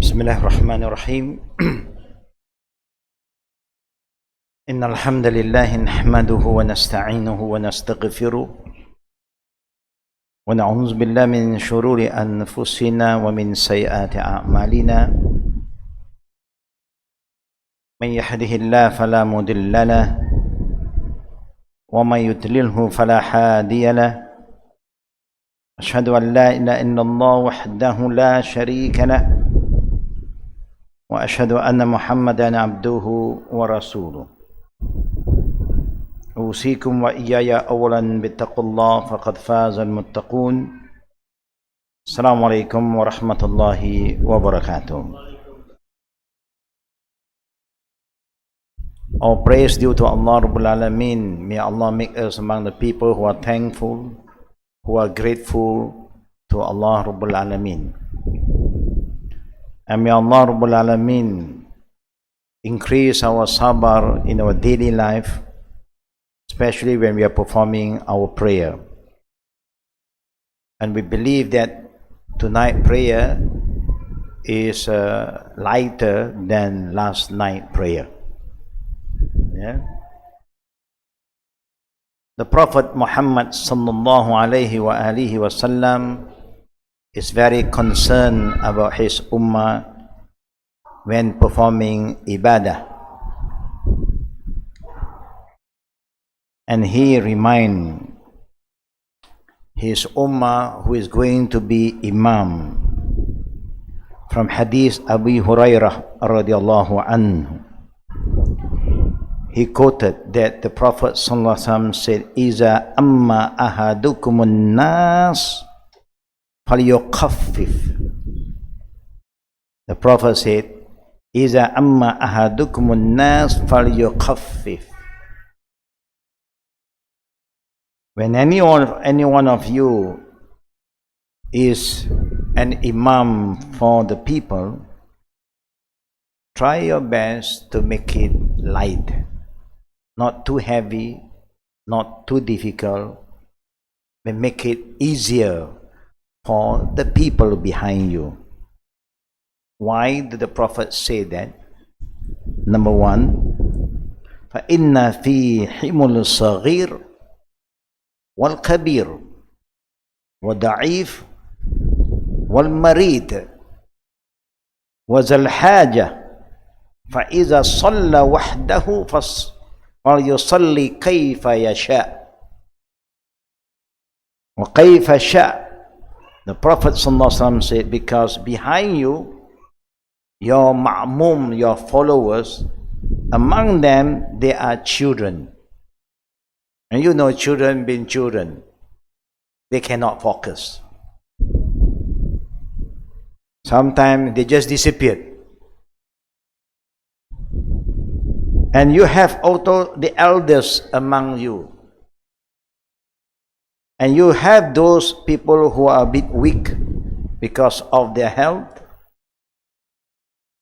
بسم الله الرحمن الرحيم إن الحمد لله نحمده ونستعينه ونستغفره ونعوذ بالله من شرور أنفسنا ومن سيئات أعمالنا من يهده الله فلا مضل له ومن يضلله فلا هادي له أشهد أن لا إله إلا الله وحده لا شريك له وأشهد أن محمدًا عبده ورسوله أوصيكم وإياي أولاً باتقوا الله فقد فاز المتقون السلام عليكم ورحمة الله وبركاته. All praise due to Allah Rabbul Alameen. May Allah make us among the people who are thankful, who are grateful to Allah Rabbul Alameen. And may Allah Rabbul Alameen increase our sabr in our daily life, especially when we are performing our prayer. And we believe that tonight prayer is lighter than last night prayer. Yeah? The Prophet Muhammad sallallahu alaihi wasallam is very concerned about his ummah when performing ibadah. And he reminds his ummah who is going to be imam from hadith Abu Hurairah radiallahu anhu. He quoted that the Prophet sallallahu alaihi wasallam said, "Iza amma ahadukumun nas falyuqaffif." The Prophet said, "Iza amma ahadukumun nas falyuqaffif." When any one of you is an imam for the people, try your best to make it light, not too heavy, not too difficult, but make it easier for the people behind you. Why did the Prophet say that? Number one, فَإِنَّ فِيهِمُ الصَّغِيرُ وَالْكَبِيرُ وَالضَّعِيفُ وَالْمَرِيضُ وَذَا الْحَاجَةِ فَإِذَا صَلَّى وَحْدَهُ فَلْيُصَلِّ كَيْفَ يَشَاءُ وَكَيْفَ شَاءَ. The Prophet ﷺ said, because behind you, your ma'mum, your followers, among them there are children. And you know, children being children, they cannot focus. Sometimes they just disappear. And you have also the elders among you. And you have those people who are a bit weak because of their health.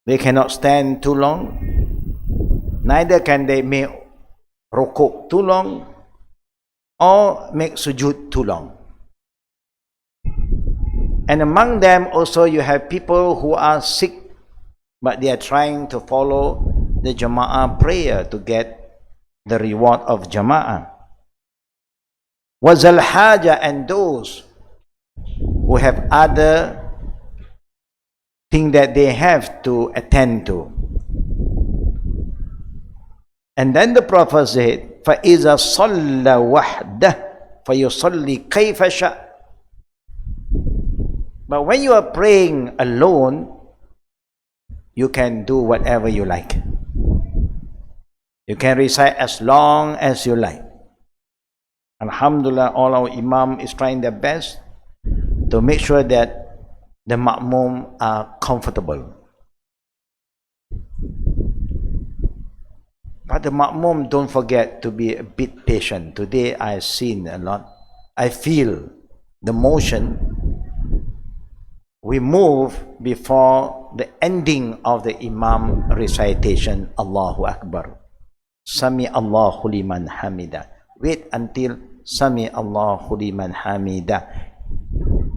They cannot stand too long. Neither can they make rukuk too long or make sujud too long. And among them also you have people who are sick, but they are trying to follow the Jama'ah prayer to get the reward of Jama'ah. وَذَا الْحَاجَةِ, and those who have other things that they have to attend to. And then the Prophet said, فَإِذَا صَلَّى وَحْدَهُ فَيُصَلِّ كَيْفَ شَاءَ. But when you are praying alone, you can do whatever you like. You can recite as long as you like. Alhamdulillah, all our imam is trying their best to make sure that the ma'mum are comfortable. But the ma'mum, don't forget to be a bit patient. Today I've seen a lot. I feel the motion. We move before the ending of the imam recitation, Allahu Akbar. Sami Allahu liman hamida. Wait until Sami Allahu liman hamida.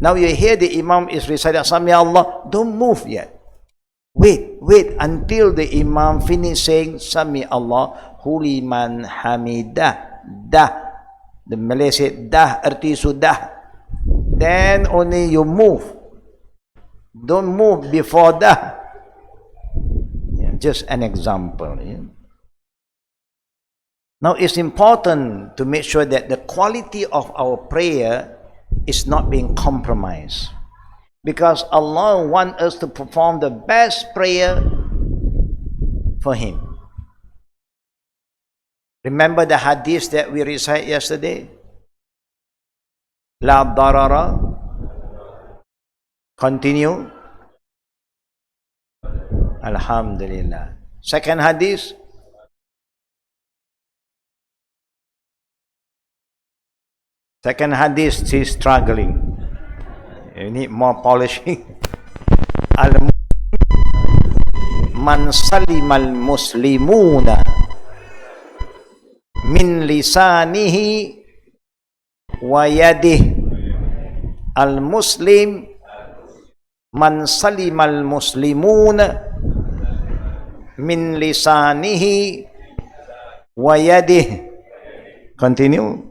Now you hear the imam is reciting Sami Allah, don't move yet. Wait until the imam finish saying Sami Allah huliman hamidah. Dah. The Malay said dah erti sudah. Then only you move. Don't move before dah. Yeah, just an example. Yeah. Now it's important to make sure that the quality of our prayer is not being compromised. Because Allah wants us to perform the best prayer for Him. Remember the hadith that we recited yesterday? La darara. Continue. Alhamdulillah. Second hadith. Second hadith, she's struggling. You need more polishing. Man salimal muslimuna min lisanihi wa yadihi. Al-muslim man salimal muslimuna min lisanihi wa yadihi. Continue.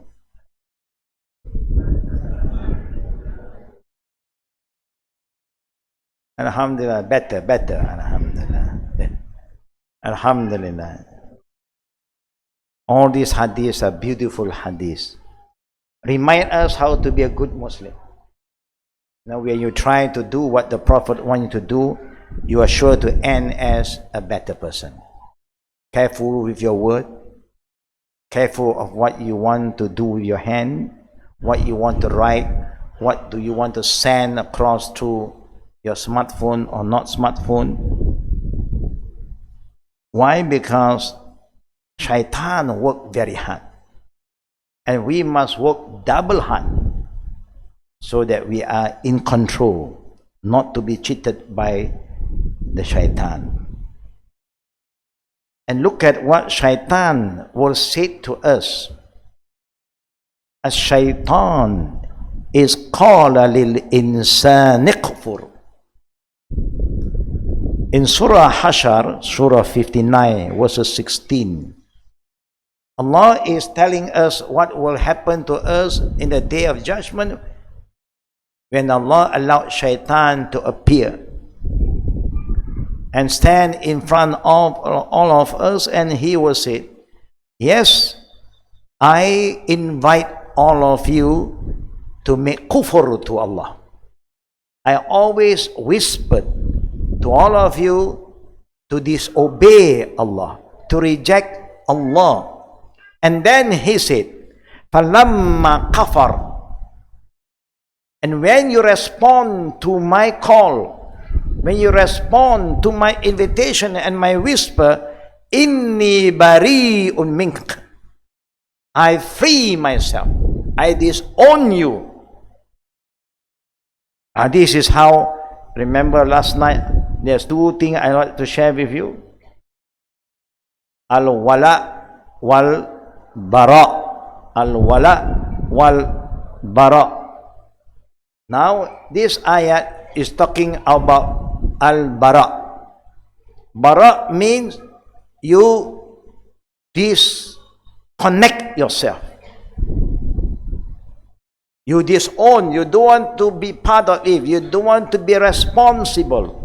Alhamdulillah, better. Alhamdulillah. Alhamdulillah. All these hadiths are beautiful hadiths. Remind us how to be a good Muslim. Now, when you try to do what the Prophet wants you to do, you are sure to end as a better person. Careful with your word. Careful of what you want to do with your hand, what you want to write, what do you want to send across through your smartphone or not smartphone. Why? Because Shaitaan works very hard. And we must work double hard so that we are in control, not to be cheated by the Shaitaan. And look at what Shaitaan will say to us. As Shaitaan is qala lil insani kfur. In Surah Hashar, Surah 59, verses 16, Allah is telling us what will happen to us in the day of judgment when Allah allowed Shaitan to appear and stand in front of all of us, and he will say, yes, I invite all of you to make kufr to Allah. I always whispered to all of you to disobey Allah, to reject Allah. And then he said, فَلَمَّا كَفَرْ. And when you respond to my call, when you respond to my invitation and my whisper, إِنِّي بَرِيءٌ مِنْكَ, I free myself, I disown you. This is how, remember last night, there's two things I like to share with you. Al-wala wal-bara. Al-wala wal-bara. Now, this ayat is talking about al-bara. Bara means you disconnect yourself. You disown, you don't want to be part of it, you don't want to be responsible.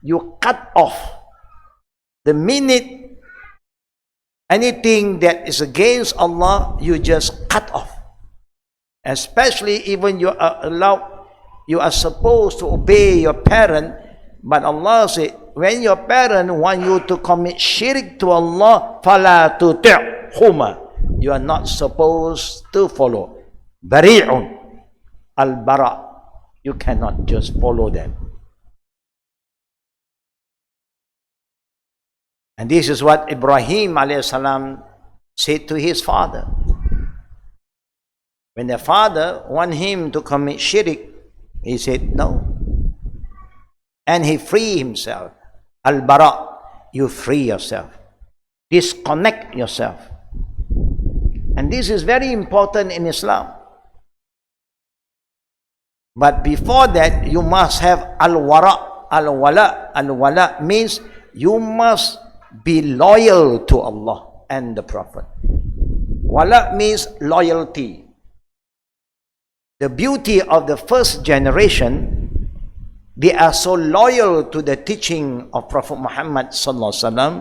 You cut off. The minute anything that is against Allah, you just cut off. Especially even you are supposed to obey your parent, but Allah said, when your parent want you to commit shirk to Allah, فَلَا تُطِعْهُمَا, you are not supposed to follow. Bari'un al-bara, you cannot just follow them. And this is what Ibrahim alayhi salam said to his father. When the father want him to commit shirk, he said no. And he free himself. Al-bara, you free yourself. Disconnect yourself. And this is very important in Islam. But before that, you must have al-wara. al-wala. Al-wala means you must be loyal to Allah and the Prophet. Wala means loyalty. The beauty of the first generation, they are so loyal to the teaching of Prophet Muhammad sallallahu alaihi wasallam.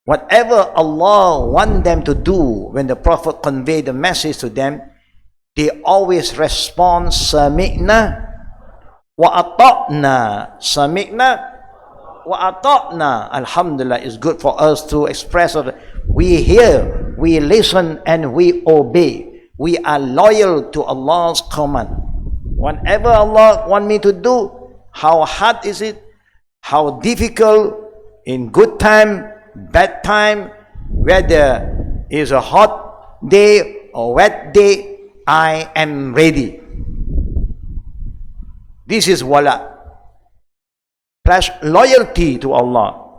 Whatever Allah want them to do when the Prophet convey the message to them, they always respond, sami'na wa ata'na. Sami'na wa ata'na. Alhamdulillah, it's good for us to express that we hear, we listen, and we obey. We are loyal to Allah's command. Whatever Allah want me to do, how hard is it, how difficult, in good time, bad time, whether it's a hot day or wet day, I am ready. This is wala. Plus loyalty to Allah.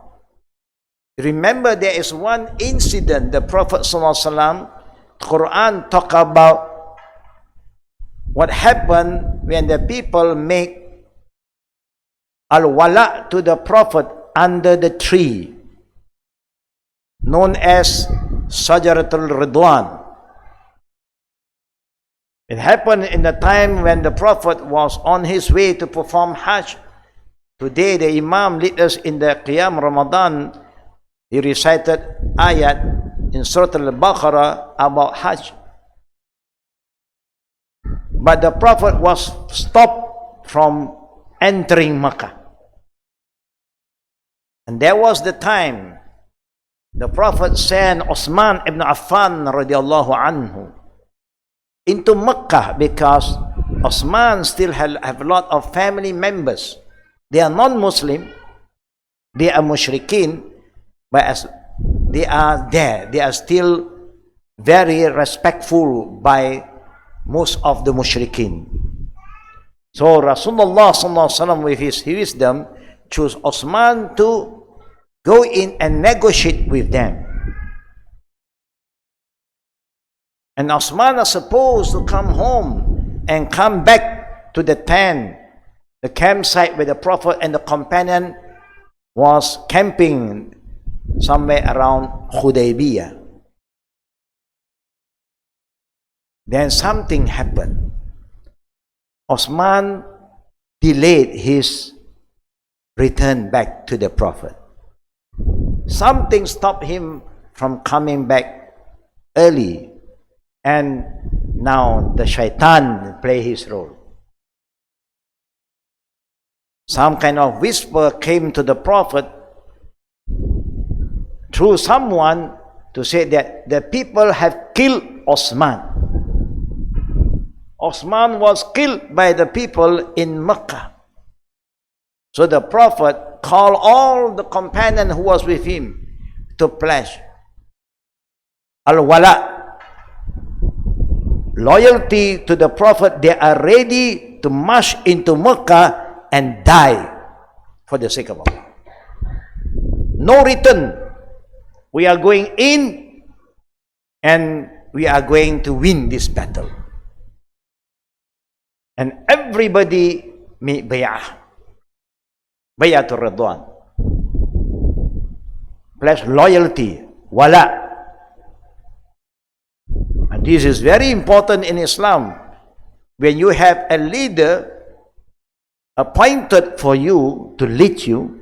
Remember, there is one incident the Prophet ﷺ, Quran talk about what happened when the people make al-wala to the Prophet under the tree known as Shajaratul Ridwan. It happened in the time when the Prophet was on his way to perform Hajj. Today the Imam lead us in the Qiyam Ramadhan. He recited ayat in Surah Al-Baqarah about Hajj. But the Prophet was stopped from entering Makkah. And there was the time the Prophet sent Osman ibn Affan radiallahu anhu into Makkah, because Osman still have a lot of family members. They are non-Muslim, they are mushrikeen, but as they are there, they are still very respectful by most of the mushrikeen. So Rasulullah sallallahu alaihi wasallam with his wisdom chose Osman to go in and negotiate with them. And Osman is supposed to come home and come back to the tent, the campsite where the Prophet and the companion was camping somewhere around Hudaybiyah. Then something happened. Osman delayed his return back to the Prophet. Something stopped him from coming back early. And now the Shaitaan play his role. Some kind of whisper came to the Prophet through someone to say that the people have killed Osman. Osman was killed by the people in Mecca. So the Prophet called all the companions who was with him to pledge al-wala, loyalty to the Prophet. They are ready to march into Mecca and die for the sake of Allah. No return. We are going in and we are going to win this battle. And everybody made bay'ah. Bayatul Ridwan. Plus loyalty, wala. And this is very important in Islam. When you have a leader appointed for you to lead you,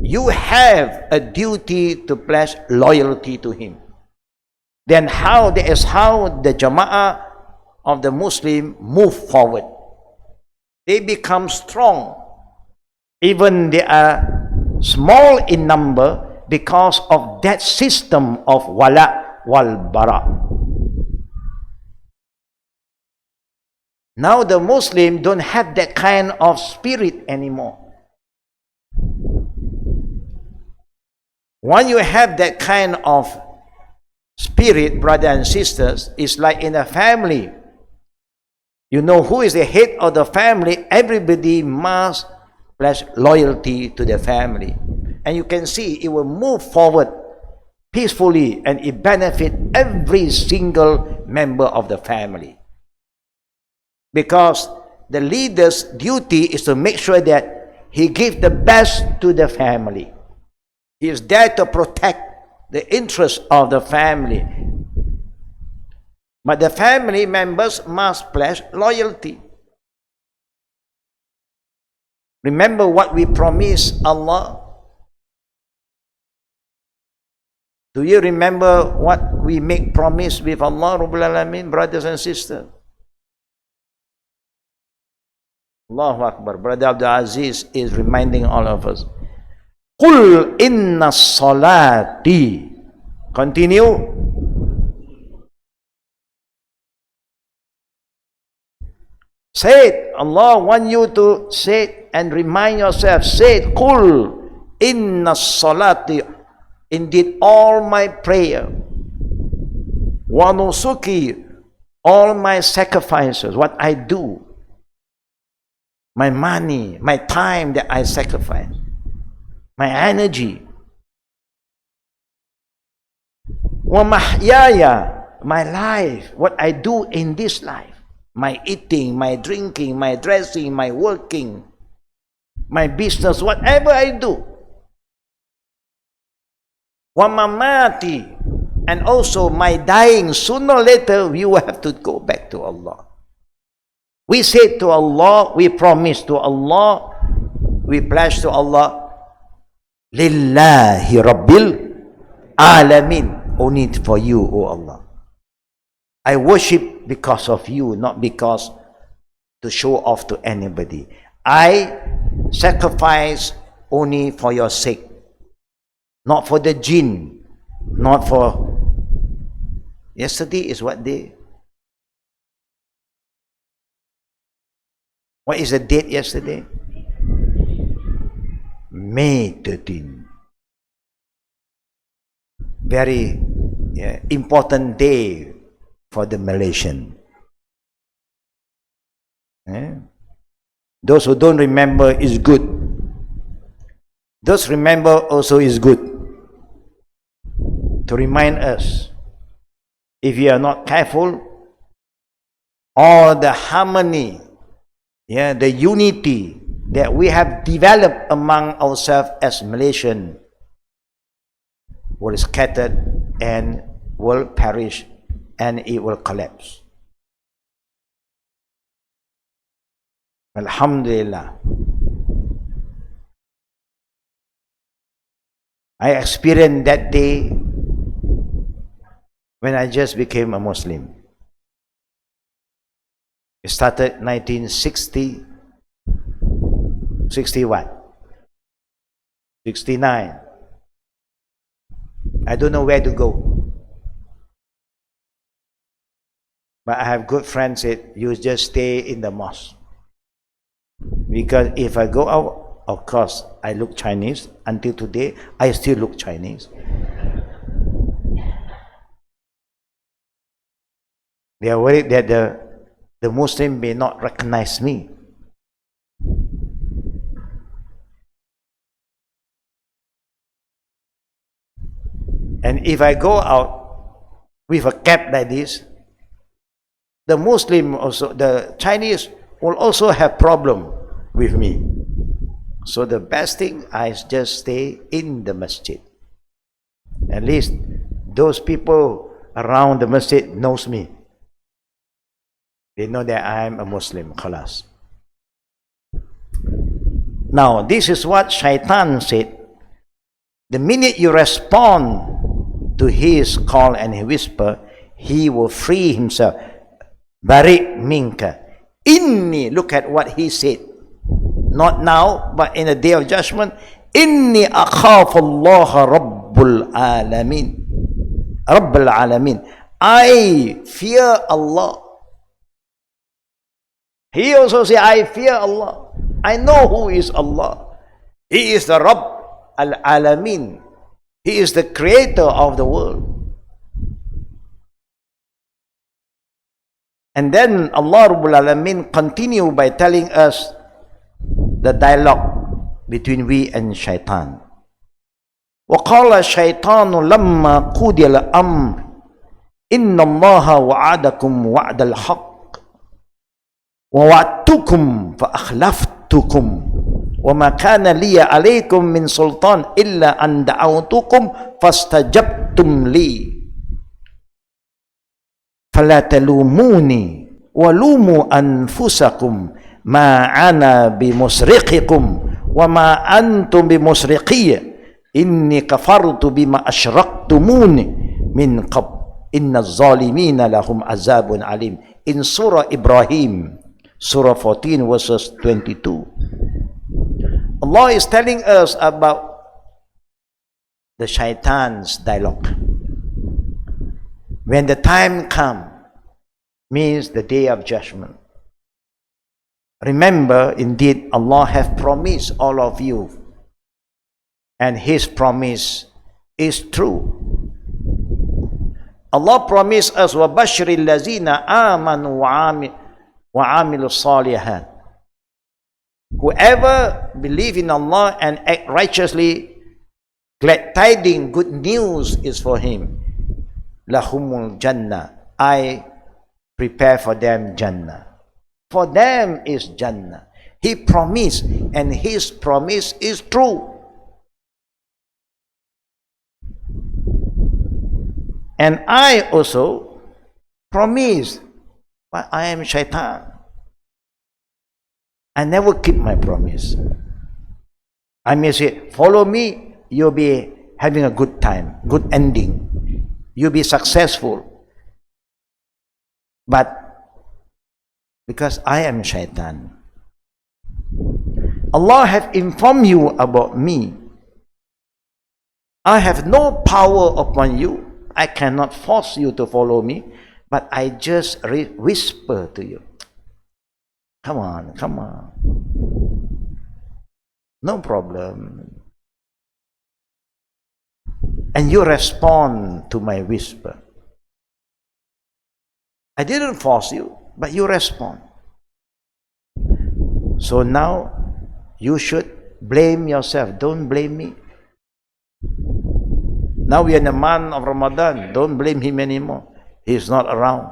you have a duty to pledge loyalty to him. Then that is how the Jama'ah of the Muslim move forward. They become strong. Even they are small in number because of that system of wala wal bara. Now the Muslim don't have that kind of spirit anymore. When you have that kind of spirit, brothers and sisters, it's like in a family. You know who is the head of the family. Everybody must pledge loyalty to the family. And you can see it will move forward peacefully and it benefits every single member of the family. Because the leader's duty is to make sure that he gives the best to the family. He is there to protect the interests of the family. But the family members must pledge loyalty. Remember what we promised Allah. Do you remember what we make promise with Allah Rabbul Alamin, brothers and sisters? Allahu Akbar. Brother Abdul Aziz is reminding all of us. Qul inna salati. Continue. Say it. Allah wants you to say it and remind yourself. Say it. Qul inna salati. Indeed, all my prayer, wa nusuki, all my sacrifices, what I do, my money, my time that I sacrifice, my energy, wa mahyaya, my life, what I do in this life, my eating, my drinking, my dressing, my working, my business, whatever I do, wa mamati, and also my dying, sooner or later we will have to go back to Allah. We say to Allah, we promise to Allah, we pledge to Allah, Lillahi Rabbil Alamin, only for you, O Allah. I worship because of you, not because to show off to anybody. I sacrifice only for your sake. Not for the jinn, not for... Yesterday is what day? What is the date yesterday? May 13. Very important day for the Malaysian. Those who don't remember is good. Those remember also is good. To remind us, if you are not careful, all the harmony, the unity that we have developed among ourselves as Malaysian will scatter and will perish and it will collapse. Alhamdulillah. I experienced that day when I just became a Muslim. It started 1960, 60 what? 69. I don't know where to go. But I have good friends said, you just stay in the mosque. Because if I go out, of course, I look Chinese. Until today, I still look Chinese. They are worried that the Muslim may not recognize me. And if I go out with a cap like this, the Muslim also, the Chinese will also have problem with me. So the best thing, I just stay in the masjid. At least those people around the masjid knows me. They know that I am a Muslim. Khalas. Now, this is what Shaitan said. The minute you respond to his call and his whisper, he will free himself. Bari minka. Inni, look at what he said. Not now, but in the day of judgment. Inni akhafu Allah Rabbul Alamin. Rabbul Alamin. I fear Allah. He also said, I fear Allah. I know who is Allah. He is the Rabb al-Alamin. He is the creator of the world. And then Allah Rabbul Alamin continue by telling us the dialogue between we and Shaitan. وَقَالَ الشَّيْطَانُ لَمَّا قُضِيَ الْأَمْرِ إِنَّ اللَّهَ وَعَدَكُمْ وَعْدَ الْحَقِّ وَوَعْدْتُكُمْ فَأَخْلَفْتُكُمْ وَمَا كَانَ لِيَ عَلَيْكُمْ مِنْ سُلْطَانٍ إِلَّا أَنْ دَعَوْتُكُمْ فَاسْتَجَبْتُمْ لِي فَلَا تَلُومُونِي وَلُومُوا أَنفُسَكُمْ مَا أَنَا بِمُصْرِخِكُمْ وَمَا أَنْتُمْ بِمُصْرِخِيَّ إِنِّي كَفَرْتُ بِمَا أَشْرَكْتُمُونِ مِنْ قَبْلُ إِنَّ الظَّالِمِينَ لَهُمْ عَذَابٌ عَلِيمٌ. In Surah Ibrahim, Surah 14 verses 22, Allah is telling us about the Shaitan's dialogue. When the time comes, means the day of judgment. Remember, indeed, Allah has promised all of you, and His promise is true. Allah promised us, وَبَشِّرِ الَّذِينَ آمَنُوا وَعَمِلُوا الصَّالِحَاتِ. Whoever believe in Allah and act righteously, glad tidings, good news is for him. Lahumul Jannah. I prepare for them Jannah. For them is Jannah. He promised, and His promise is true. And I also promise, but I am Shaitan. I never keep my promise. I may say, follow me, you'll be having a good time, good ending. You'll be successful. But because I am Shaitan, Allah has informed you about me. I have no power upon you. I cannot force you to follow me, but I just whisper to you. Come on, come on. No problem. And you respond to my whisper. I didn't force you, but you respond. So now you should blame yourself. Don't blame me. Now we are in the month of Ramadan. Don't blame him anymore. He's not around.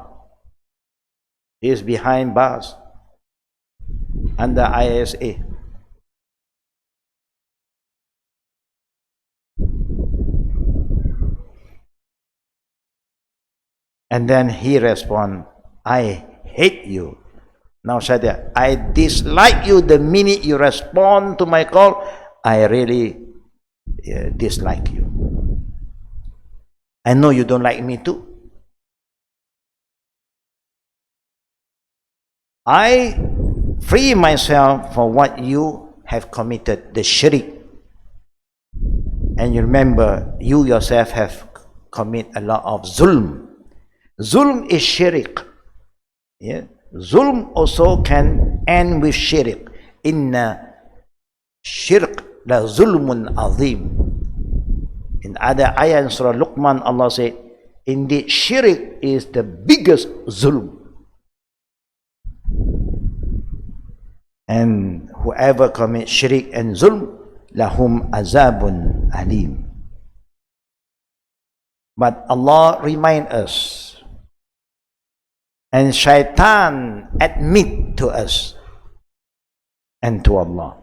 He is behind bars under ISA. And then he responds, I hate you. Now Shaitan, I dislike you the minute you respond to my call. I really dislike you. I know you don't like me too. I free myself for what you have committed, the shirk. And you remember, you yourself have committed a lot of zulm. Zulm is shirk. Yeah? Zulm also can end with shirk. Inna shirk la zulmun azim. In other ayah in Surah Luqman, Allah said, indeed shirk is the biggest zulm. And whoever commits shirk and zulm, lahum azabun alim. But Allah remind us, and Shaitan admit to us and to Allah,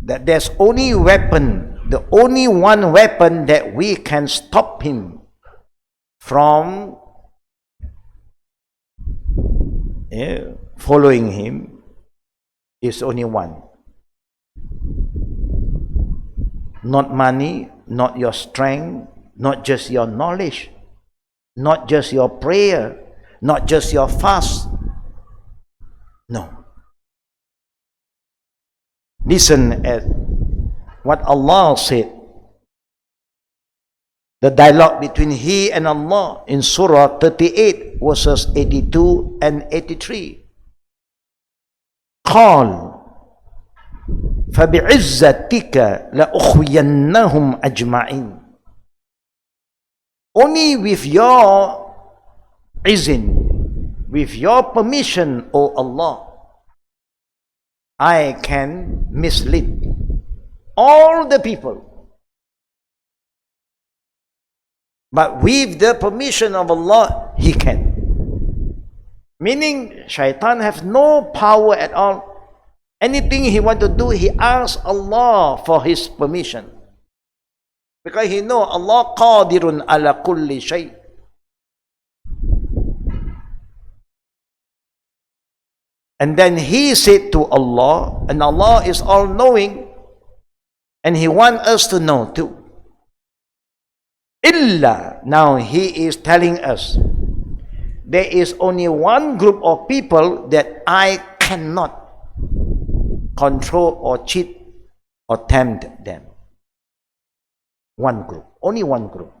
that there's only weapon, the only one weapon that we can stop him from following him is only one. Not money, not your strength, not just your knowledge, not just your prayer, not just your fast. No. Listen at what Allah said. The dialogue between He and Allah in Surah 38 verses 82 and 83. قال فبعزتك لأخوينهم أجمعين. Only with your izin, with your permission, O Allah, I can mislead all the people. But with the permission of Allah, He can. Meaning, Shaitan has no power at all. Anything he want to do, he asks Allah for his permission. Because he know Allah qadirun ala kulli shay. And then he said to Allah, and Allah is all-knowing, and he wants us to know too. Illa, now he is telling us, there is only one group of people that I cannot control or cheat or tempt them. One group, only one group.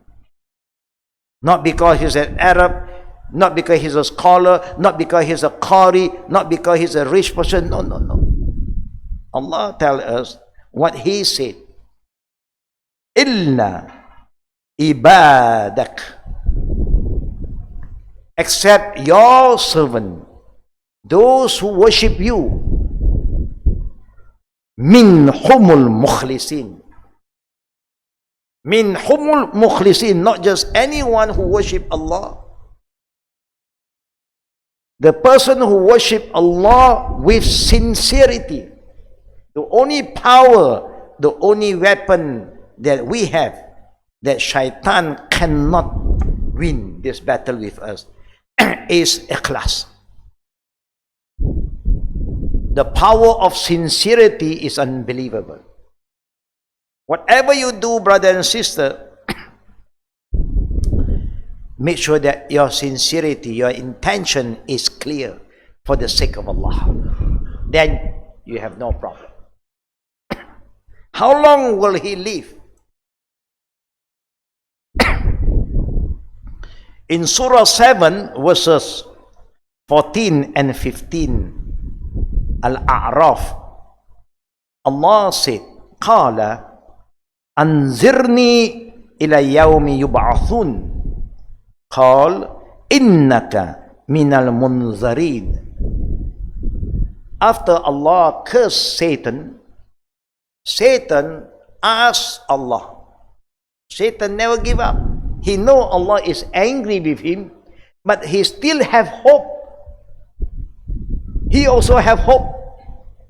Not because he's an Arab, not because he's a scholar, not because he's a Qari, not because he's a rich person. No, no, no. Allah tells us what he said. Illa ibadak. Except your servant, those who worship you. Minhumul mukhlisin. Minhumul mukhlisin, not just anyone who worship Allah. The person who worship Allah with sincerity. The only power, the only weapon that we have, that Shaitan cannot win this battle with us, is ikhlas. The power of sincerity is unbelievable. Whatever you do, brother and sister, make sure that your sincerity, your intention is clear for the sake of Allah. Then you have no problem. How long will he live? In Surah 7, verses 14 and 15, Al-A'raf, Allah said, قال أنذرني إلى يوم يبعثون قال إنك من المنذرين. After Allah cursed Satan, Satan asked Allah. Satan never give up. He know Allah is angry with him, but he still have hope. He also have hope.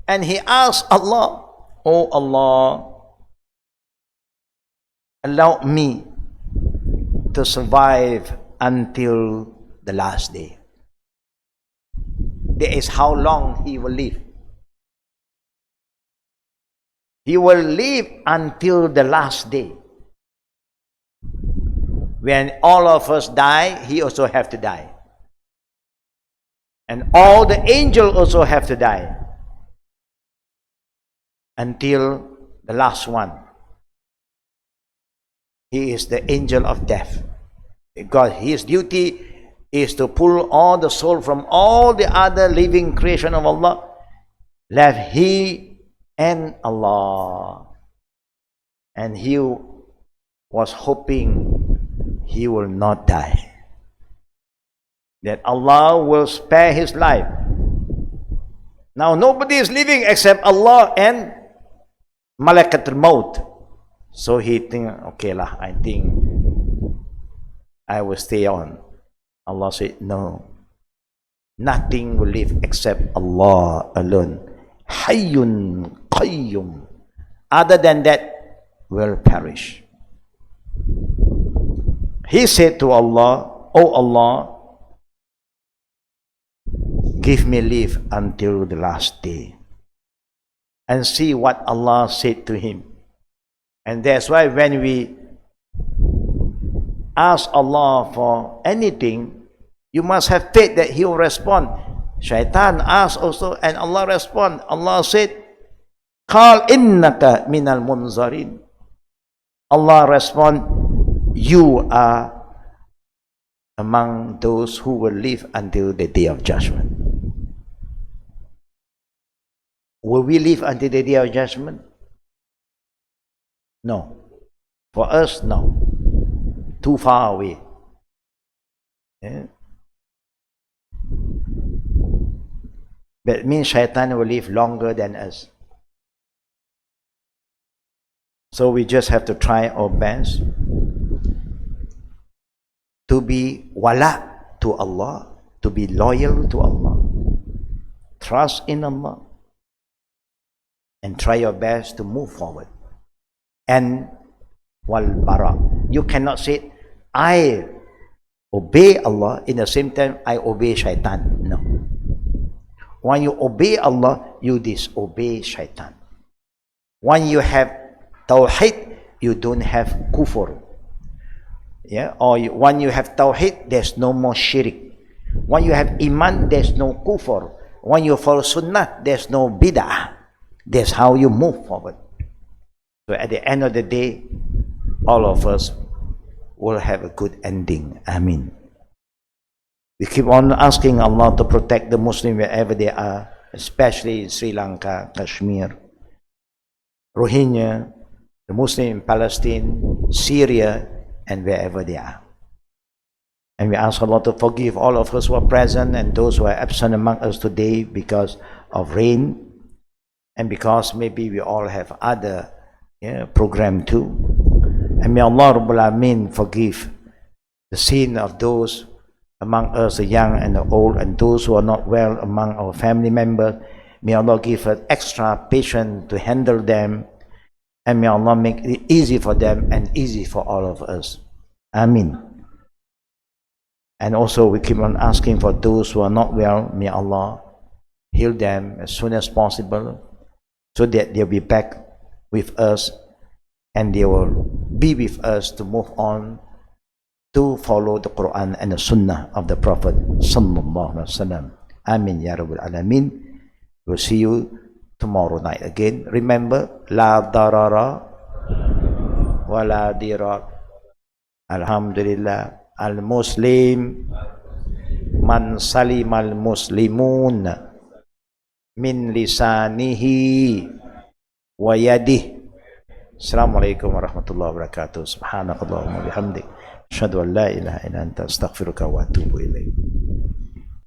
And he asked Allah, oh Allah, allow me to survive until the last day. That is how long he will live. He will live until the last day. When all of us die, he also have to die. And all the angels also have to die. Until the last one. He is the angel of death. Because his duty is to pull all the soul from all the other living creation of Allah. Left he and Allah. And he was hoping he will not die. That Allah will spare his life. Now nobody is living except Allah and Malakatul Maut. So he think, okay lah, I think I will stay on. Allah said, no. Nothing will live except Allah alone. Hayyun Qayyum. Other than that will perish. He said to Allah, oh Allah, give me leave until the last day. And see what Allah said to him. And that's why when we ask Allah for anything, you must have faith that He will respond. Shaitan asked also, and Allah respond. Allah said, "Qal innaka minal munzarin." Allah respond, you are among those who will live until the day of judgment. Will we live until the day of judgment? No. For us, no. Too far away. Yeah. That means Shaitan will live longer than us. So we just have to try our best to be wala to Allah to be loyal to Allah, trust in Allah, and try your best to move forward. And wal bara. You cannot say, I obey Allah, in the same time I obey Shaitan. No. When you obey Allah, you disobey Shaitan. When you have Tawheed, you don't have kufr. Yeah? Or when you have Tawheed, there's no more Shirk. When you have Iman, there's no kufr. When you follow Sunnah, there's no Bid'ah. That's how you move forward. So at the end of the day, all of us will have a good ending. Ameen. We keep on asking Allah to protect the Muslims wherever they are, especially in Sri Lanka, Kashmir, Rohingya, the Muslims in Palestine, Syria, and wherever they are. And we ask Allah to forgive all of us who are present and those who are absent among us today because of rain, and because maybe we all have other program too. And may Allah Rabbul Alameen forgive the sin of those among us, the young and the old, and those who are not well among our family members. May Allah give us extra patience to handle them, and may Allah make it easy for them and easy for all of us. Ameen. And also we keep on asking for those who are not well, may Allah heal them as soon as possible, so that they'll be back with us and they will be with us to move on to follow the Quran and the Sunnah of the Prophet Sallallahu Alaihi Wasallam. Amin Ya Rabbal Alameen. We'll see you tomorrow night again. Remember, La darara wa la dirar. Alhamdulillah. Al-Muslim man salim al-muslimun min lisanihi wa yadihi. Assalamualaikum warahmatullahi wabarakatuh. Subhanakallahumma bihamdik. Asyhadu an la ilaha illa anta astaghfiruka wa atubu ilaik.